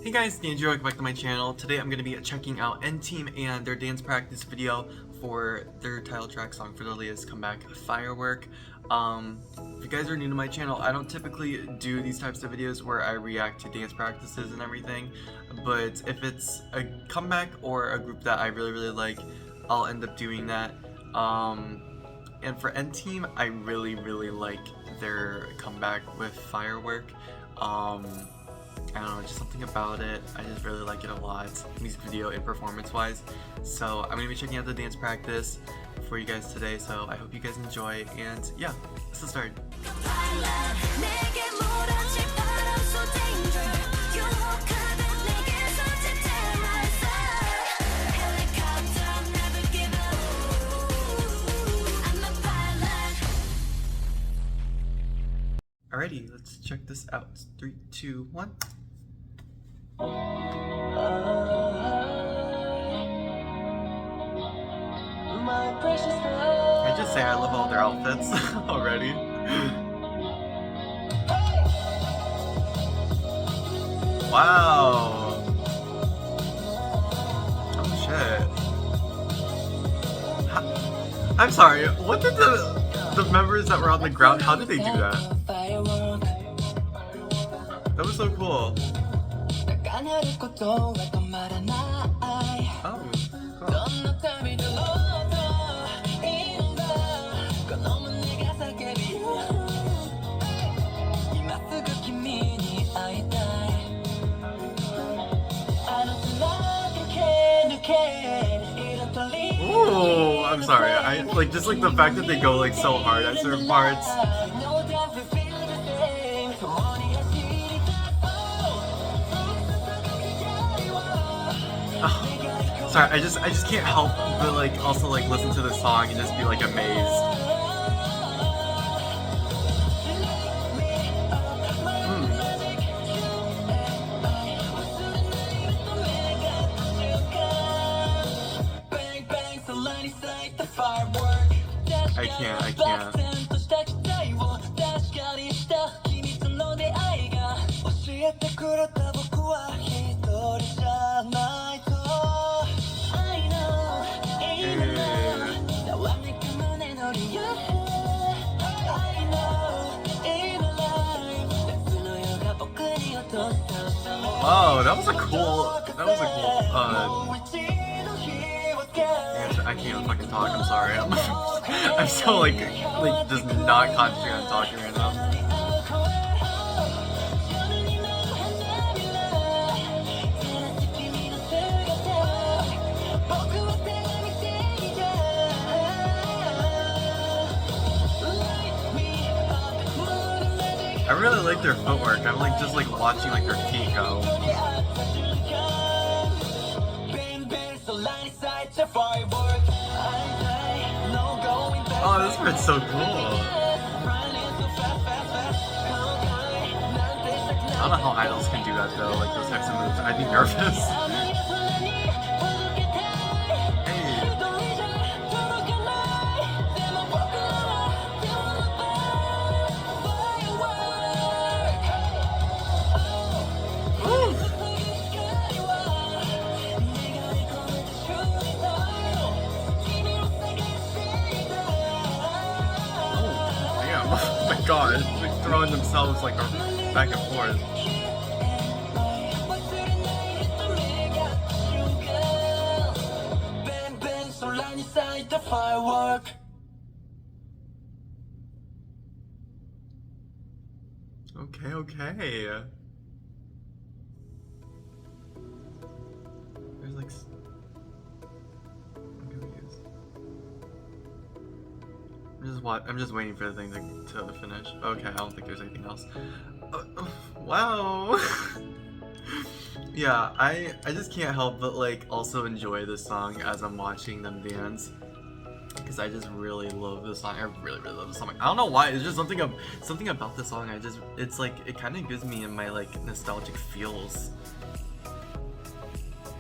Hey guys, Andrew, welcome back to my channel. Today I'm going to be checking out N-Team and their dance practice video for their title track song for their latest comeback, Firework. If you guys are new to my channel, I don't typically do these types of videos where I react to dance practices and everything, but if it's a comeback or a group that I really like, I'll end up doing that. And for N-Team, I really like their comeback with Firework. I don't know, just something about it. I just really like it a lot, music video and performance-wise. So I'm gonna be checking out the dance practice for you guys today. So I hope you guys enjoy, and yeah, let's get started. Alrighty, let's check this out. 3, 2, 1. I just say I love all their outfits already. Wow. Oh shit. I'm sorry, what did the members that were on the ground, how did they do that? That was so cool. Oh, cool. Ooh, I'm sorry. I like just like the fact that they go like so hard at certain parts. Oh, sorry, I just can't help but like also like listen to the song and just be like amazed. I can't. Oh, that was a cool I can't even fucking talk, I'm sorry. I'm so like just not concentrating on talking right now. I really like their footwork. I'm like just like watching like their feet go. Oh, this part's so cool. I don't know how idols can do that though, like those types of moves. I'd be nervous. Oh my god, like throwing themselves like back and forth. Okay. There's like... I'm confused. I'm just waiting for the thing to finish. Okay, I don't think there's anything else. Wow. Yeah, I just can't help but like also enjoy this song as I'm watching them dance, because I just really love this song. I really love this song. I don't know why. It's just something about this song. It's like it kind of gives me in my like nostalgic feels.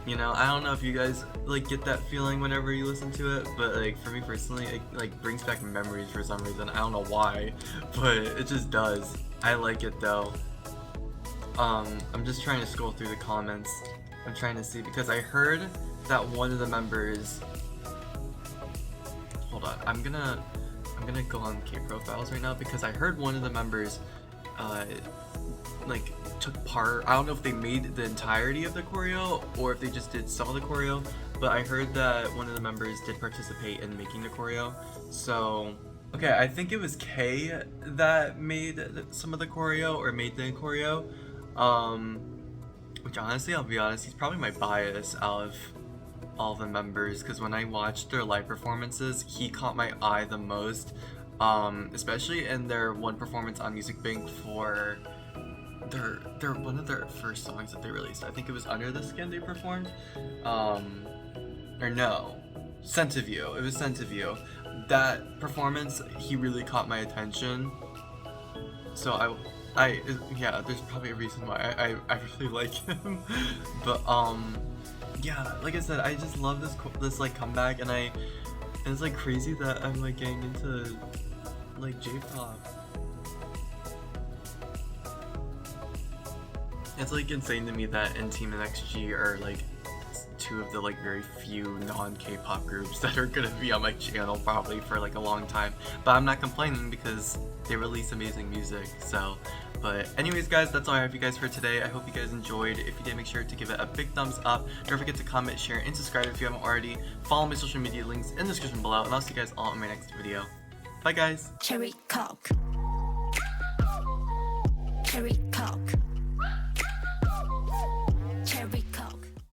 You know, I don't know if you guys like get that feeling whenever you listen to it, but like for me personally, it like brings back memories for some reason. I don't know why, but it just does. I like it though. I'm just trying to scroll through the comments. I'm trying to see because I heard that one of the members. Hold on, I'm gonna go on K profiles right now because I heard one of the members like took part. I don't know if they made the entirety of the choreo or if they just did some of the choreo, but I heard that one of the members did participate in making the choreo. So okay, I think it was K that made some of the choreo or made the choreo. Which honestly, I'll be honest, he's probably my bias out of all the members, because when I watched their live performances, he caught my eye the most, especially in their one performance on Music Bank for their one of their first songs that they released. I think it was Under the Skin they performed, or no, Scent of You. It was Scent of You. That performance, he really caught my attention. So yeah, there's probably a reason why I really like him. But yeah, like I said, I just love this like comeback, and it's like crazy that I'm like getting into like J-pop. It's like insane to me that N-Team and XG are like two of the like very few non-K-pop groups that are gonna be on my channel probably for like a long time. But I'm not complaining because they release amazing music. So, but anyways guys, that's all I have for you guys for today. I hope you guys enjoyed. If you did, make sure to give it a big thumbs up. Don't forget to comment, share, and subscribe if you haven't already. Follow my social media links in the description below, and I'll see you guys all in my next video. Bye guys. Cherry Coke. Cherry Coke.